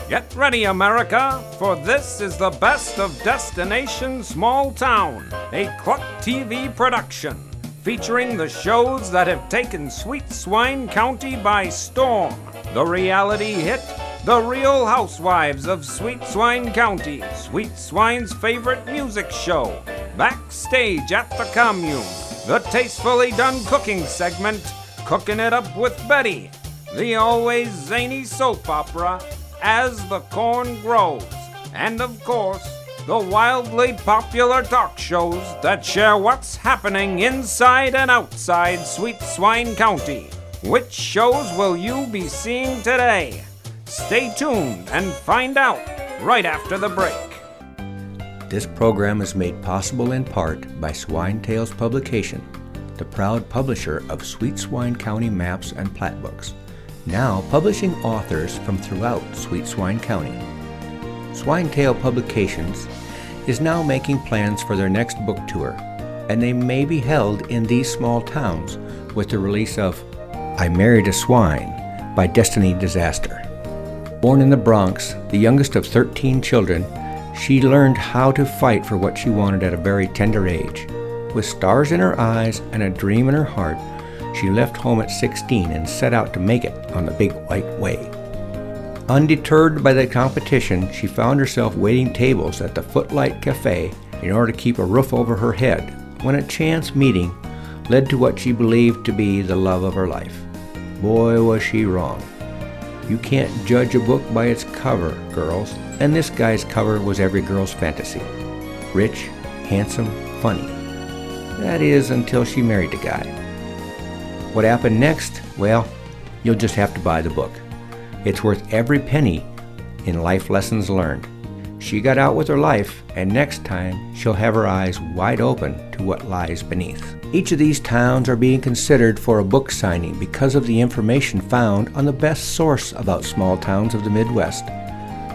Get ready, America, for this is the best of Destination Small Town, a Cluck TV production, featuring the shows that have taken Sweet Swine County by storm. The reality hit, The Real Housewives of Sweet Swine County, Sweet Swine's favorite music show, Backstage at the Commune, the tastefully done cooking segment, Cooking It Up with Betty, the always zany soap opera, As the Corn Grows, and of course, the wildly popular talk shows that share what's happening inside and outside Sweet Swine County. Which shows will you be seeing today? Stay tuned and find out right after the break. This program is made possible in part by Swine Tales Publication, the proud publisher of Sweet Swine County maps and plat books, now publishing authors from throughout Sweet Swine County. Swine Tale Publications is now making plans for their next book tour, and they may be held in these small towns with the release of I Married a Swine by Destiny Disaster. Born in the Bronx, the youngest of 13 children, she learned how to fight for what she wanted at a very tender age. With stars in her eyes and a dream in her heart, she left home at 16 and set out to make it on the Big White Way. Undeterred by the competition, she found herself waiting tables at the Footlight Cafe in order to keep a roof over her head when a chance meeting led to what she believed to be the love of her life. Boy, was she wrong. You can't judge a book by its cover, girls, and this guy's cover was every girl's fantasy. Rich, handsome, funny. That is, until she married the guy. What happened next? Well, you'll just have to buy the book. It's worth every penny in life lessons learned. She got out with her life, and next time she'll have her eyes wide open to what lies beneath. Each of these towns are being considered for a book signing because of the information found on the best source about small towns of the Midwest.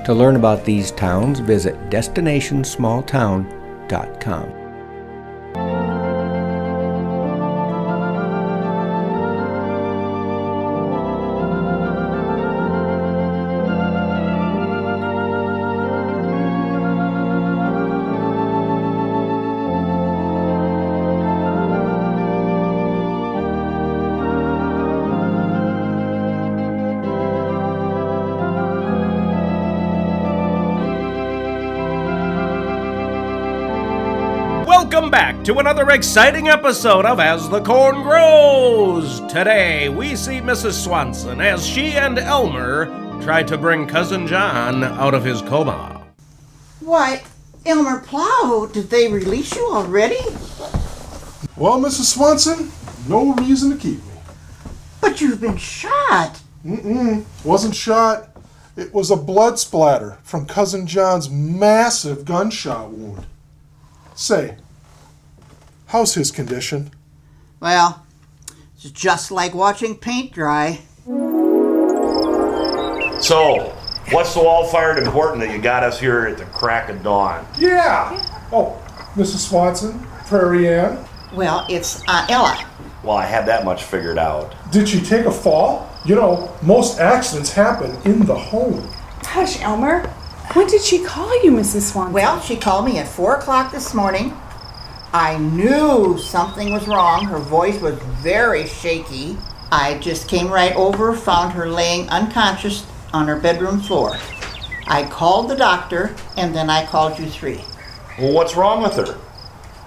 To learn about these towns, visit destinationsmalltown.com. Welcome back to another exciting episode of As the Corn Grows. Today we see Mrs. Swanson as she and Elmer try to bring Cousin John out of his coma. Why, Elmer Plow, did they release you already? Well, Mrs. Swanson, no reason to keep me. But you've been shot. Wasn't shot. It was a blood splatter from Cousin John's massive gunshot wound. Say, how's his condition? Well, it's just like watching paint dry. So, what's so all-fired important that you got us here at the crack of dawn? Yeah! Oh, Mrs. Swanson, Prairie Ann. Well, it's Ella. Well, I had that much figured out. Did she take a fall? You know, most accidents happen in the home. Hush, Elmer. When did she call you, Mrs. Swanson? Well, she called me at 4 o'clock this morning. I knew something was wrong. Her voice was very shaky. I just came right over, found her laying unconscious on her bedroom floor. I called the doctor, and then I called you three. Well, what's wrong with her?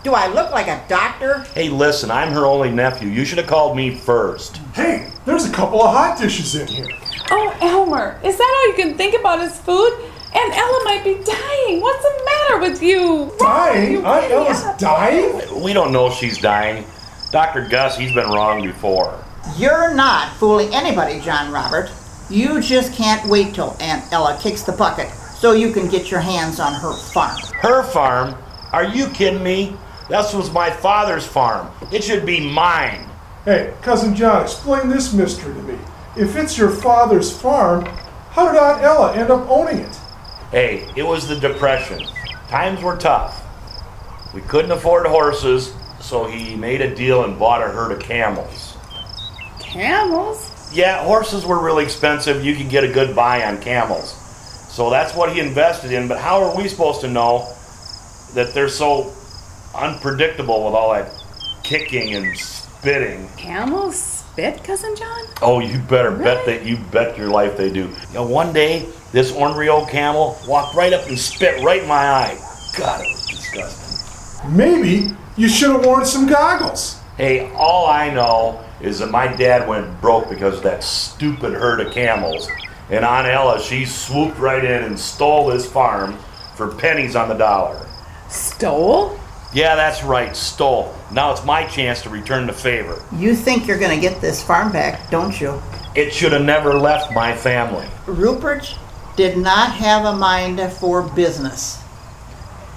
Do I look like a doctor? Hey, listen, I'm her only nephew. You should have called me first. Hey, there's a couple of hot dishes in here. Oh, Elmer, is that all you can think about is food? And Ella might be dying. What's the matter with you? Dying? Aunt Ella's dying? We don't know if she's dying. Dr. Gus, he's been wrong before. You're not fooling anybody, John Robert. You just can't wait till Aunt Ella kicks the bucket so you can get your hands on her farm. Her farm? Are you kidding me? That was my father's farm. It should be mine. Hey, Cousin John, explain this mystery to me. If it's your father's farm, how did Aunt Ella end up owning it? Hey, it was the Depression. Times were tough. We couldn't afford horses, so he made a deal and bought a herd of camels. Camels? Yeah, horses were really expensive. You could get a good buy on camels. So that's what he invested in, but how are we supposed to know that they're so unpredictable with all that kicking and spitting? Camels spit, Cousin John? Oh, you better bet Really? that you bet your life they do. You know, one day, this ornery old camel walked right up and spit right in my eye. God, it was disgusting. Maybe you should have worn some goggles. Hey, all I know is that my dad went broke because of that stupid herd of camels. And Aunt Ella, she swooped right in and stole this farm for pennies on the dollar. Stole? Yeah, that's right, stole. Now it's my chance to return the favor. You think you're going to get this farm back, don't you? It should have never left my family. Rupert did not have a mind for business.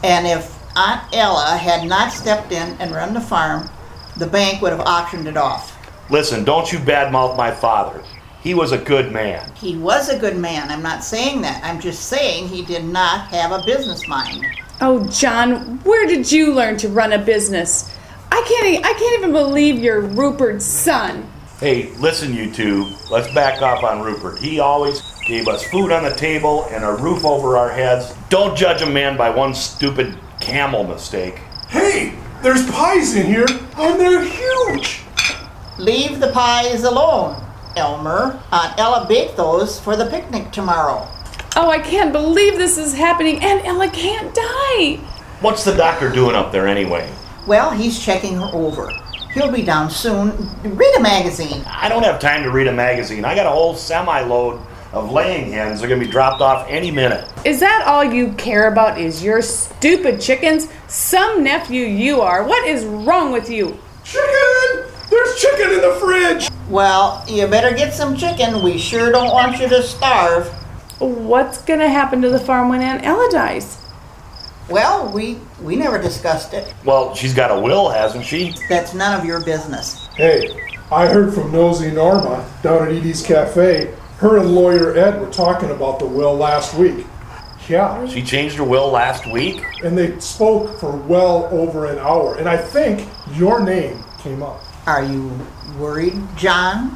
And if Aunt Ella had not stepped in and run the farm, the bank would have auctioned it off. Listen, don't you badmouth my father. He was a good man. He was a good man. I'm not saying that. I'm just saying he did not have a business mind. Oh, John, where did you learn to run a business? I can't even believe you're Rupert's son. Hey, listen, you two. Let's back off on Rupert. He always gave us food on the table and a roof over our heads. Don't judge a man by one stupid camel mistake. Hey, there's pies in here, and they're huge. Leave the pies alone, Elmer. Aunt Ella baked those for the picnic tomorrow. Oh, I can't believe this is happening, and Ella can't die. What's the doctor doing up there anyway? Well, he's checking her over. He'll be down soon. Read a magazine. I don't have time to read a magazine. I got a whole semi-load of laying hens. They're going to be dropped off any minute. Is that all you care about is your stupid chickens? Some nephew you are. What is wrong with you? Chicken! There's chicken in the fridge! Well, you better get some chicken. We sure don't want you to starve. What's gonna happen to the farm when Aunt Ella dies? Well, we never discussed it. Well, she's got a will, hasn't she? That's none of your business. Hey, I heard from Nosy Norma down at Edie's Cafe. Her and lawyer Ed were talking about the will last week. Yeah, She changed her will last week? and they spoke for well over an hour. And I think your name came up. Are you worried, John?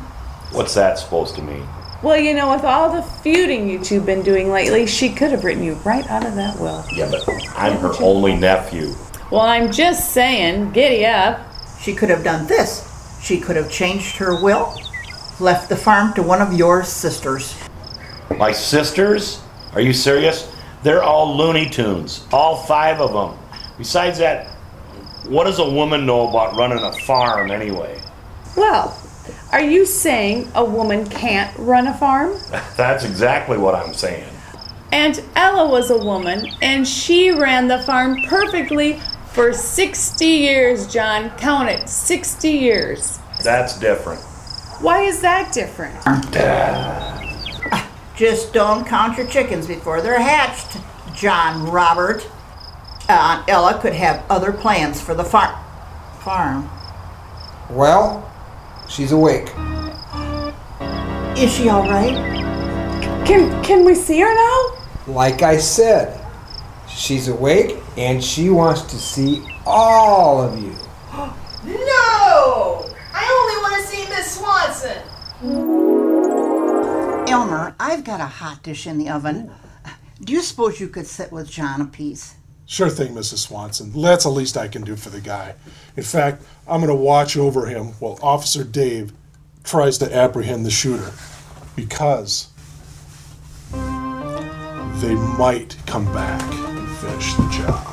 What's that supposed to mean? Well, you know, with all the feuding you two been doing lately, she could have written you right out of that will. Yeah, but I'm her only nephew. Well, I'm just saying, giddy up. She could have done this. She could have changed her will, left the farm to one of your sisters. My sisters? Are you serious? They're all Looney Tunes. All 5 of them. Besides that, what does a woman know about running a farm anyway? Well, are you saying a woman can't run a farm? That's exactly what I'm saying. Aunt Ella was a woman, and she ran the farm perfectly for 60 years, John. Count it, 60 years. That's different. Why is that different? Just don't count your chickens before they're hatched, John Robert. Aunt Ella could have other plans for the farm. Well, she's awake. Is she all right? Can we see her now? Like I said, she's awake and she wants to see all of you. No! I only want to see Miss Swanson. Elmer, I've got a hot dish in the oven. Do you suppose you could sit with John a piece? Sure thing, Mrs. Swanson. That's the least I can do for the guy. In fact, I'm going to watch over him while Officer Dave tries to apprehend the shooter. Because they might come back and finish the job.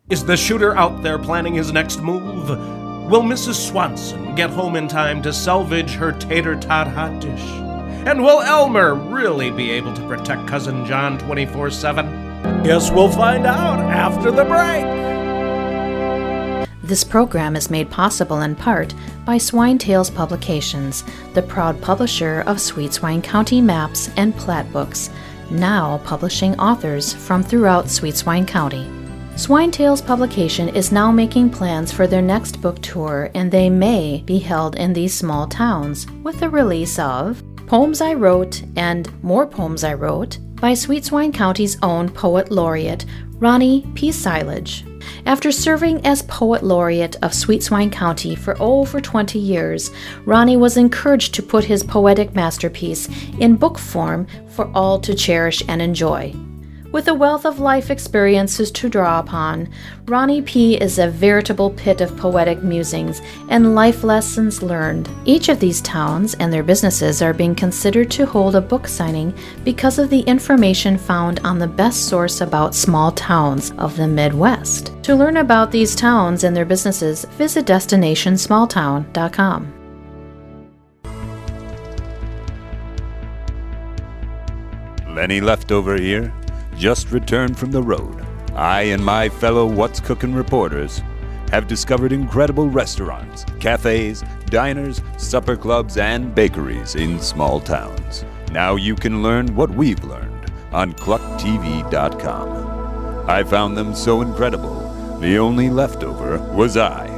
Is the shooter out there planning his next move? Will Mrs. Swanson get home in time to salvage her tater-tot hot dish? And will Elmer really be able to protect Cousin John 24/7? Guess we'll find out after the break. This program is made possible in part by Swine Tales Publications, the proud publisher of Sweet Swine County maps and plat books, now publishing authors from throughout Sweet Swine County. Swine Tales Publication is now making plans for their next book tour, and they may be held in these small towns, with the release of Poems I Wrote and More Poems I Wrote by Sweet Swine County's own poet laureate, Ronnie P. Silage, After serving as Poet Laureate of Sweet Swine County for over 20 years, Ronnie was encouraged to put his poetic masterpiece in book form for all to cherish and enjoy. With a wealth of life experiences to draw upon, Ronnie P. is a veritable pit of poetic musings and life lessons learned. Each of these towns and their businesses are being considered to hold a book signing because of the information found on the best source about small towns of the Midwest. To learn about these towns and their businesses, visit DestinationSmallTown.com. Lenny Leftover here. Just returned from the road. I and my fellow What's Cookin' reporters have discovered incredible restaurants, cafes, diners, supper clubs, and bakeries in small towns. Now you can learn what we've learned on CluckTV.com. I found them so incredible, the only leftover was I,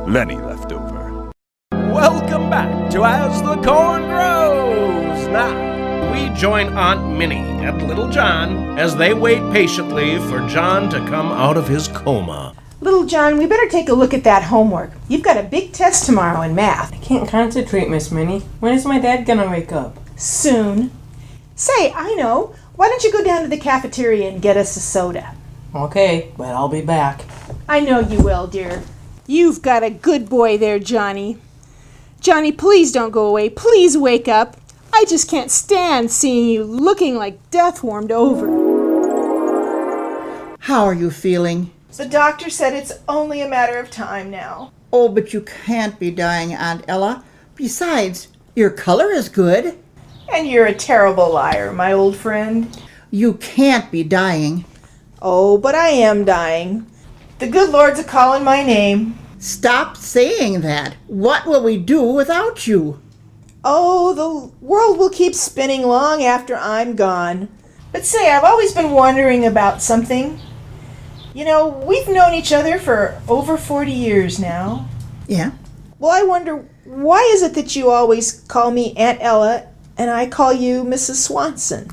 Lenny Leftover. Welcome back to As the Corn Grows. Now, we join Aunt Minnie and Little John as they wait patiently for John to come out of his coma. Little John, we better take a look at that homework. You've got a big test tomorrow in math. I can't concentrate, Miss Minnie. When is my dad gonna wake up? Soon. Say, I know. Why don't you go down to the cafeteria and get us a soda? Okay, but I'll be back. I know you will, dear. You've got a good boy there, Johnny. Johnny, please don't go away. Please wake up. I just can't stand seeing you looking like death warmed over. How are you feeling? The doctor said it's only a matter of time now. Oh, but you can't be dying, Aunt Ella. Besides, your color is good. And you're a terrible liar, my old friend. You can't be dying. Oh, but I am dying. The good Lord's a-calling my name. Stop saying that. What will we do without you? Oh, the world will keep spinning long after I'm gone. But say, I've always been wondering about something. You know, we've known each other for over 40 years now. Yeah? Well, I wonder, why is it that you always call me Aunt Ella and I call you Mrs. Swanson?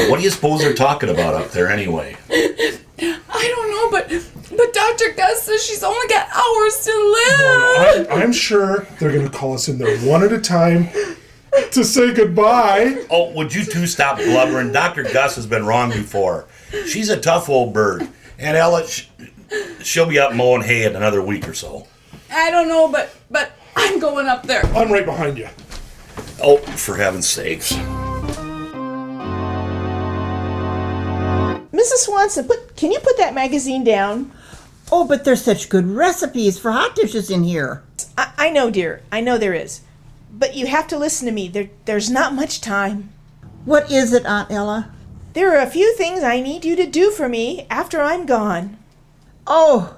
What do you suppose they're talking about up there anyway? I don't know, but Dr. Gus says she's only got hours to live. I'm sure they're going to call us in there one at a time to say goodbye. Oh, would you two stop blubbering? Dr. Gus has been wrong before. She's a tough old bird. And Ella, she'll be up mowing hay in another week or so. I don't know, but I'm going up there. I'm right behind you. Oh, for heaven's sakes. Mrs. Swanson, can you put that magazine down? Oh, but there's such good recipes for hot dishes in here. I know, dear. I know there is. But you have to listen to me. There's not much time. What is it, Aunt Ella? There are a few things I need you to do for me after I'm gone. Oh,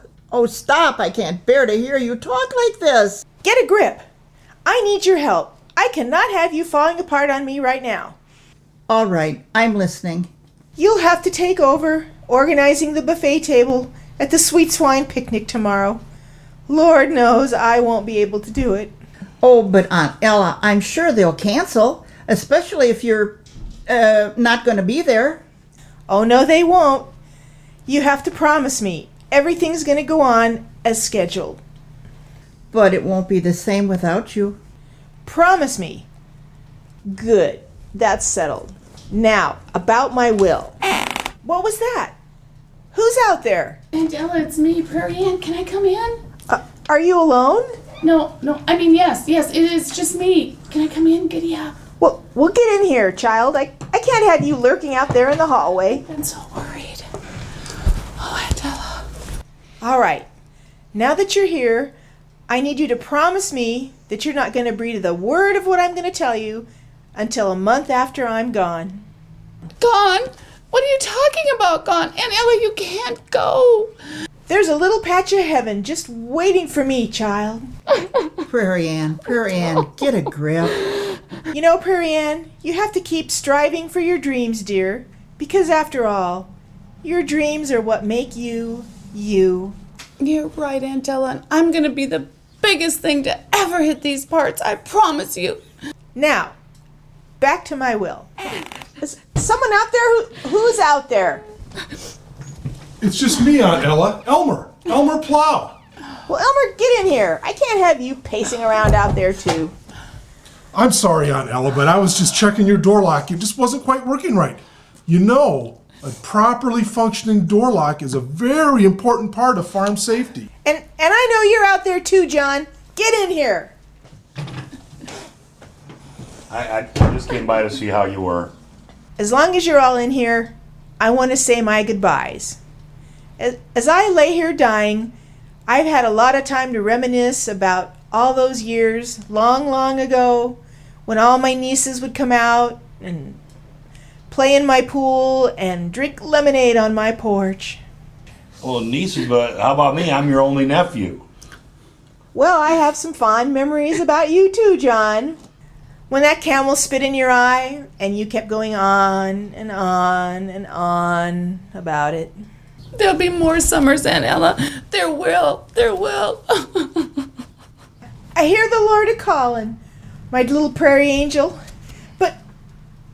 stop. I can't bear to hear you talk like this. Get a grip. I need your help. I cannot have you falling apart on me right now. All right, I'm listening. You'll have to take over organizing the buffet table at the Sweet Swine picnic tomorrow. Lord knows I won't be able to do it. Oh, but Aunt Ella, I'm sure they'll cancel, especially if you're not going to be there. Oh, no, they won't. You have to promise me everything's going to go on as scheduled. But it won't be the same without you. Promise me. Good. That's settled. Now, about my will. What was that? Who's out there? Aunt Ella, it's me, Prairie Ann. Can I come in? Are you alone? No, I mean, yes, it is just me. Can I come in? Giddy up. Well, we'll get in here, child. I can't have you lurking out there in the hallway. I've been so worried. Oh, Aunt Ella. All right. Now that you're here, I need you to promise me that you're not going to breathe a word of what I'm going to tell you until a month after I'm gone. Gone? What are you talking about, gone? Aunt Ella, you can't go. There's a little patch of heaven just waiting for me, child. Prairie Ann, get a grip. You know, Prairie Ann, you have to keep striving for your dreams, dear, because after all, your dreams are what make you, you. You're right, Aunt Ella, and I'm going to be the biggest thing to ever hit these parts, I promise you. Now, back to my will. Is someone out there? Who's out there? It's just me, Aunt Ella. Elmer Plow. Well, Elmer, get in here. I can't have you pacing around out there, too. I'm sorry, Aunt Ella, but I was just checking your door lock. It just wasn't quite working right. You know, a properly functioning door lock is a very important part of farm safety. And I know you're out there, too, John. Get in here. I just came by to see how you were. As long as you're all in here, I want to say my goodbyes. As I lay here dying, I've had a lot of time to reminisce about all those years, long, long ago, when all my nieces would come out and play in my pool and drink lemonade on my porch. Well, nieces, but how about me? I'm your only nephew. Well, I have some fond memories about you too, John. When that camel spit in your eye and you kept going on and on and on about it. There'll be more summers, Aunt Ella. There will. I hear the Lord a-calling, my little prairie angel. But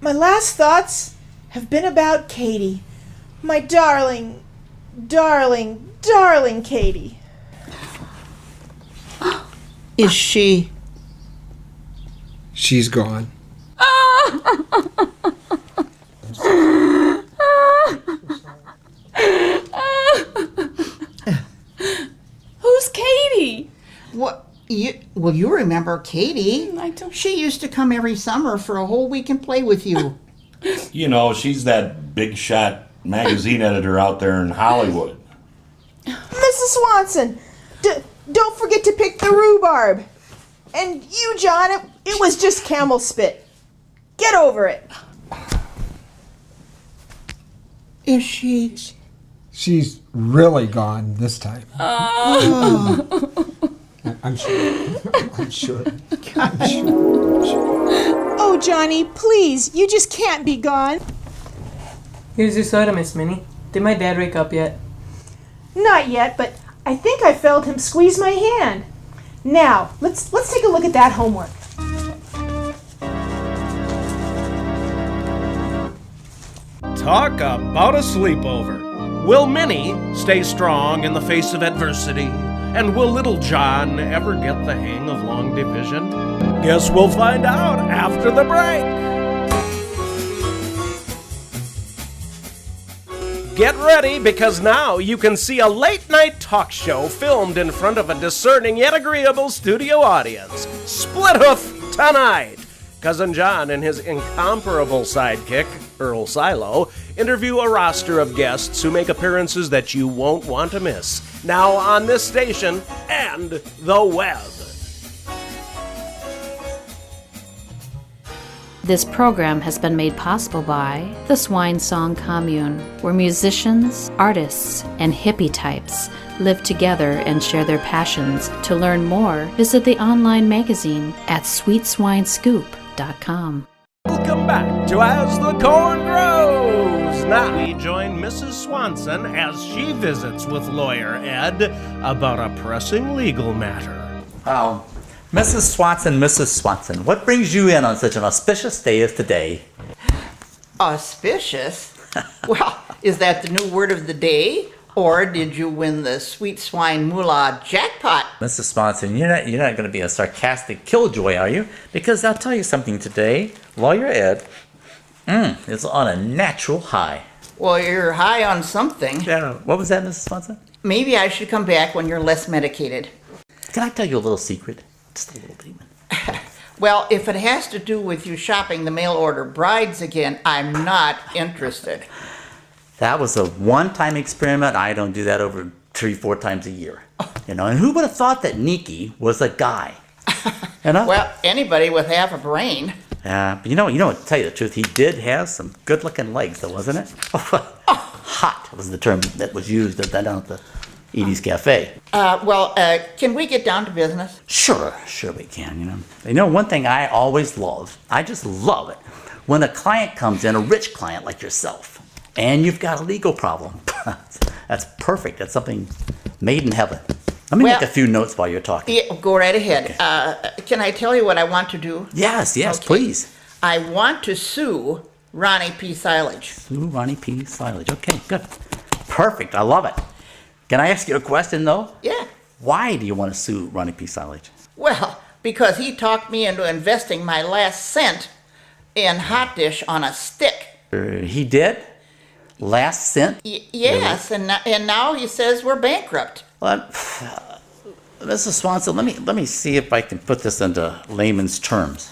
my last thoughts have been about Katie, my darling, darling, darling Katie. Is she? She's gone. Who's Katie? What? You remember Katie? I don't. She used to come every summer for a whole week and play with you. You know, she's that big shot magazine editor out there in Hollywood. Mrs. Swanson, don't forget to pick the rhubarb. And you, John, it was just camel spit. Get over it. Is she? She's really gone this time. I'm sure. Oh, Johnny, please, you just can't be gone. Here's your soda, Miss Minnie. Did my dad wake up yet? Not yet, but I think I felt him squeeze my hand. Now, let's take a look at that homework. Talk about a sleepover. Will Minnie stay strong in the face of adversity? And will little John ever get the hang of long division? Guess we'll find out after the break. Get ready, because now you can see a late-night talk show filmed in front of a discerning yet agreeable studio audience. Split Hoof tonight. Cousin John and his incomparable sidekick, Earl Silo, interview a roster of guests who make appearances that you won't want to miss. Now on this station and the web. This program has been made possible by the Swine Song Commune, where musicians, artists, and hippie types live together and share their passions. To learn more, visit the online magazine at sweetswinescoop.com. Welcome back to As the Corn Grows. Now we join Mrs. Swanson as she visits with lawyer Ed about a pressing legal matter. Mrs. Swanson, what brings you in on such an auspicious day as today? Auspicious? Well, is that the new word of the day? Or did you win the Sweet Swine Moolah jackpot? Mrs. Swanson, you're not going to be a sarcastic killjoy, are you? Because I'll tell you something today. Lawyer Ed is on a natural high. Well, you're high on something. Yeah, what was that, Mrs. Swanson? Maybe I should come back when you're less medicated. Can I tell you a little secret? Just a little demon. Well, if it has to do with you shopping the mail order brides again, I'm not interested. That was a one-time experiment. I don't do that over 3-4 times a year. You know, and who would have thought that Nikki was a guy? You know? Well, anybody with half a brain. Yeah, but you know, to tell you the truth, he did have some good-looking legs, though, wasn't it? Hot was the term that was used down at the Edie's Cafe. Can we get down to business? Sure we can, You know, one thing I always love, I just love it, when a client comes in, a rich client like yourself, and you've got a legal problem. That's perfect. That's something made in heaven. Let me make a few notes while you're talking. Yeah, go right ahead. Okay. Can I tell you what I want to do? Yes, okay. Please. I want to sue Ronnie P. Silage. Sue Ronnie P. Silage. Okay, good. Perfect. I love it. Can I ask you a question, though? Yeah. Why do you want to sue Ronnie P. Silage? Well, because he talked me into investing my last cent in hot dish on a stick. He did? Last cent? Yes, and now he says we're bankrupt. Well, Mrs. Swanson, let me see if I can put this into layman's terms.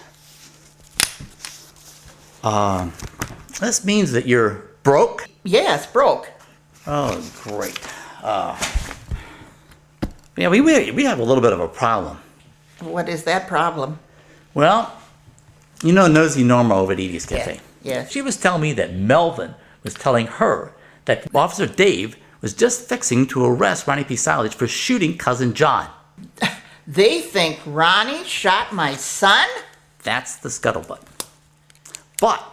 This means that you're broke? Yes, broke. Oh, great. Yeah, we have a little bit of a problem. What is that problem? Well, you know Nosy Norma over at Edie's Cafe? Yes. She was telling me that Melvin was telling her that Officer Dave was just fixing to arrest Ronnie P. Silage for shooting Cousin John. They think Ronnie shot my son? That's the scuttlebutt. But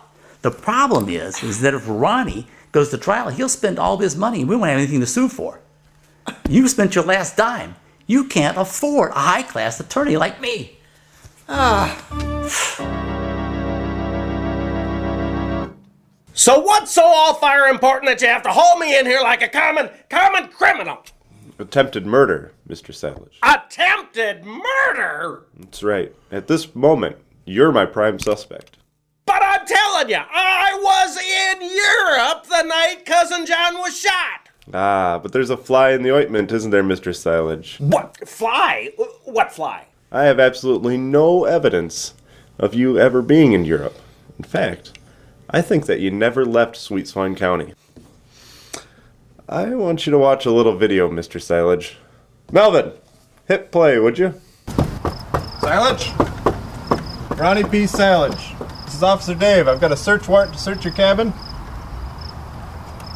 the problem is that if Ronnie goes to trial, he'll spend all his money and we won't have anything to sue for. You spent your last dime. You can't afford a high-class attorney like me. So what's so all-fire important that you have to haul me in here like a common criminal? Attempted murder, Mr. Silage. Attempted murder? That's right. At this moment, you're my prime suspect. But I'm telling you, I was in Europe the night Cousin John was shot. Ah, but there's a fly in the ointment, isn't there, Mr. Silage? What? Fly? What fly? I have absolutely no evidence of you ever being in Europe. In fact, I think that you never left Sweet Swine County. I want you to watch a little video, Mr. Silage. Melvin, hit play, would you? Silage? Ronnie P. Silage. This is Officer Dave. I've got a search warrant to search your cabin.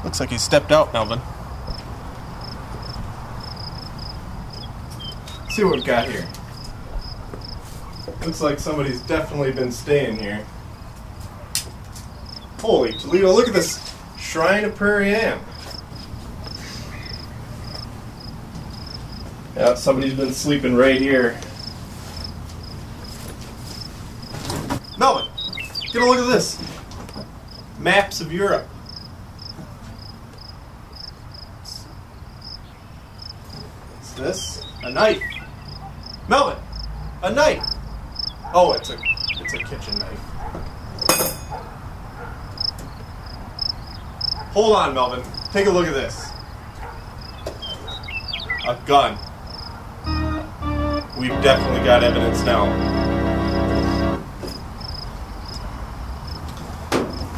Looks like he stepped out, Melvin. Let's see what we've got here. Looks like somebody's definitely been staying here. Holy Toledo, look at this Shrine of Prairie Ann. Yeah, somebody's been sleeping right here. Melvin, get a look at this. Maps of Europe. What's this? A knife. Melvin, a knife. Oh, it's a kitchen knife. Hold on, Melvin. Take a look at this. A gun. We've definitely got evidence now.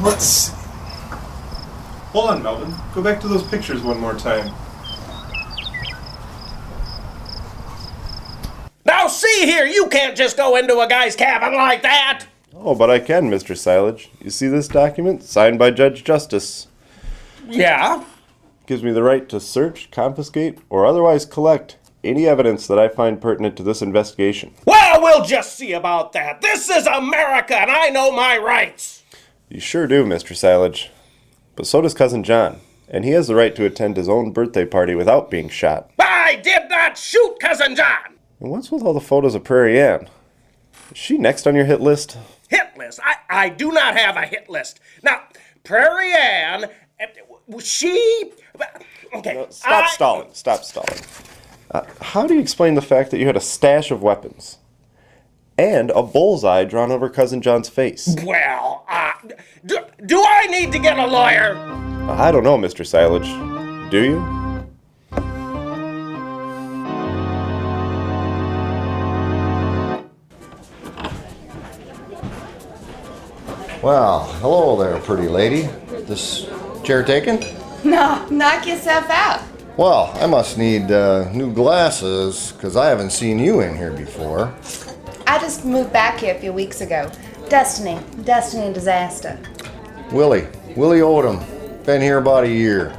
Let's see. Hold on, Melvin. Go back to those pictures one more time. Now see here, you can't just go into a guy's cabin like that. Oh, but I can, Mr. Silage. You see this document? Signed by Judge Justice. Yeah? Gives me the right to search, confiscate, or otherwise collect any evidence that I find pertinent to this investigation. Well, we'll just see about that. This is America, and I know my rights. You sure do, Mr. Silage. But so does Cousin John, and he has the right to attend his own birthday party without being shot. I did not shoot Cousin John. And what's with all the photos of Prairie Ann? Is she next on your hit list? Hit list? I do not have a hit list. Now, Prairie Ann, she... Okay. No, stop stalling. How do you explain the fact that you had a stash of weapons and a bullseye drawn over Cousin John's face? Well, do I need to get a lawyer? I don't know, Mr. Silage. Do you? Well, hello there, pretty lady. This chair taken? No, knock yourself out. Well, I must need new glasses, because I haven't seen you in here before. I just moved back here a few weeks ago. Destiny and disaster. Willie Odom. Been here about a year.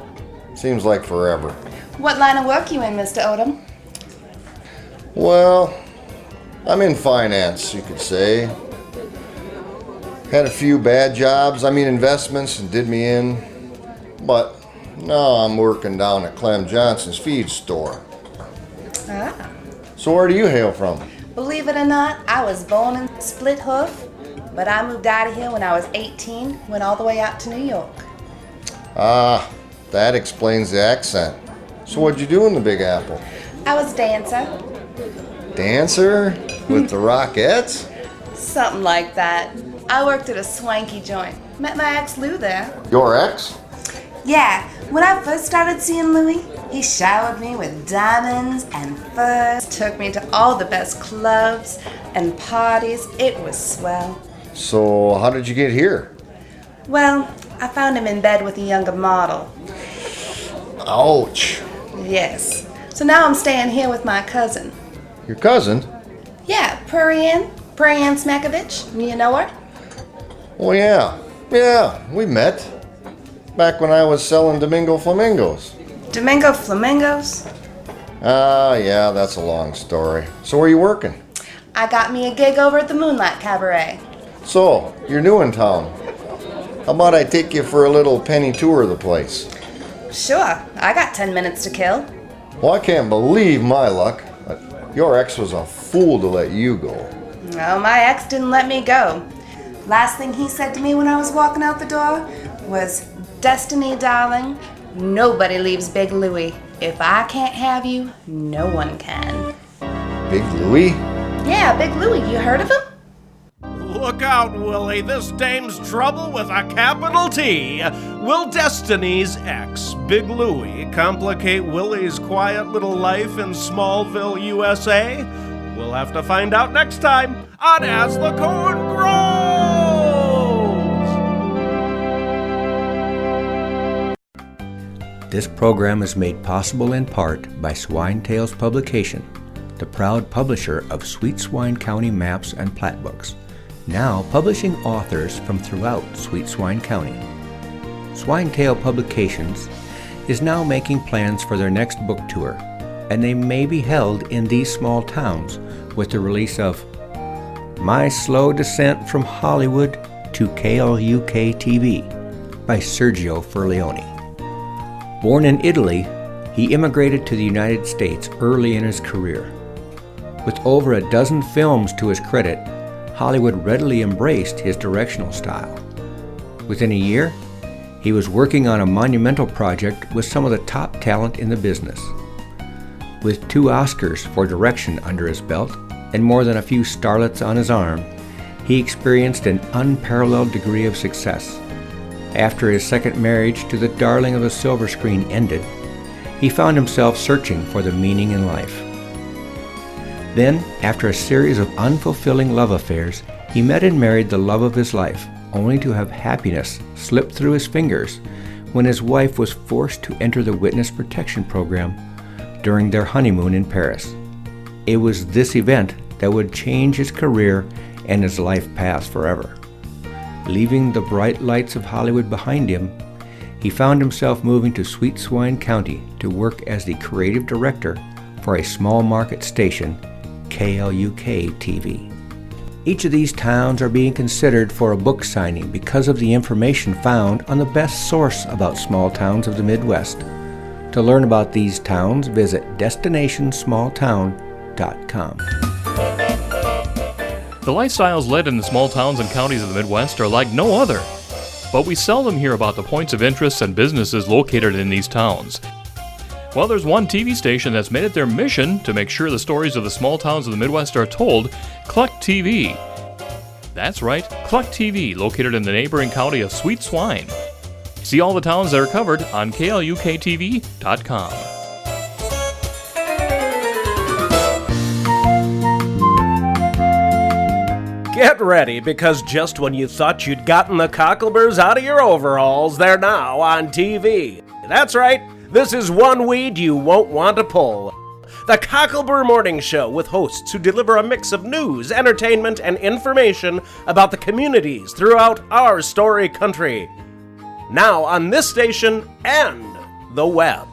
Seems like forever. What line of work you in, Mr. Odom? Well, I'm in finance, you could say. Had a few bad jobs, investments, and did me in. But now I'm working down at Clem Johnson's feed store. Ah. So where do you hail from? Believe it or not, I was born in Split Hoof. But I moved out of here when I was 18, went all the way out to New York. Ah, that explains the accent. So what'd you do in the Big Apple? I was a dancer. Dancer? With the Rockettes? Something like that. I worked at a swanky joint. Met my ex Lou there. Your ex? Yeah, when I first started seeing Louis, he showered me with diamonds and furs, took me to all the best clubs and parties. It was swell. So how did you get here? Well, I found him in bed with a younger model. Ouch. Yes. So now I'm staying here with my cousin. Your cousin? Yeah, Prairie Ann Smakovich. You know her? Oh yeah. Yeah, we met. Back when I was selling Domingo Flamingos. Domingo Flamingos? Yeah, that's a long story. So where are you working? I got me a gig over at the Moonlight Cabaret. So, you're new in town. How about I take you for a little penny tour of the place? Sure, I got 10 minutes to kill. Well, I can't believe my luck. Your ex was a fool to let you go. No, my ex didn't let me go. Last thing he said to me when I was walking out the door was, "Destiny, darling, nobody leaves Big Louie. If I can't have you, no one can." Big Louie? Yeah, Big Louie, you heard of him? Look out, Willie. This dame's trouble with a capital T. Will Destiny's ex, Big Louie, complicate Willie's quiet little life in Smallville, USA? We'll have to find out next time on As the Corn Grows! This program is made possible in part by Swine Tales Publication, the proud publisher of Sweet Swine County maps and plat books, now publishing authors from throughout Sweet Swine County. Swine Tale Publications is now making plans for their next book tour, and they may be held in these small towns with the release of My Slow Descent from Hollywood to KLUK TV by Sergio Furlione. Born in Italy, he immigrated to the United States early in his career. With over a dozen films to his credit, Hollywood readily embraced his directional style. Within a year, he was working on a monumental project with some of the top talent in the business. With 2 Oscars for direction under his belt and more than a few starlets on his arm, he experienced an unparalleled degree of success. After his second marriage to the darling of the silver screen ended, he found himself searching for the meaning in life. Then, after a series of unfulfilling love affairs, he met and married the love of his life, only to have happiness slip through his fingers when his wife was forced to enter the witness protection program during their honeymoon in Paris. It was this event that would change his career and his life path forever. Leaving the bright lights of Hollywood behind him, he found himself moving to Sweet Swine County to work as the creative director for a small market station, KLUK TV. Each of these towns are being considered for a book signing because of the information found on the best source about small towns of the Midwest. To learn about these towns, visit destinationsmalltown.com. The lifestyles led in the small towns and counties of the Midwest are like no other, but we seldom hear about the points of interest and businesses located in these towns. Well, there's one TV station that's made it their mission to make sure the stories of the small towns of the Midwest are told, Cluck TV. That's right, Cluck TV, located in the neighboring county of Sweet Swine. See all the towns that are covered on KLUKTV.com. Get ready, because just when you thought you'd gotten the cockleburs out of your overalls, they're now on TV. That's right, this is one weed you won't want to pull. The Cocklebur Morning Show, with hosts who deliver a mix of news, entertainment, and information about the communities throughout our story country. Now on this station and the web.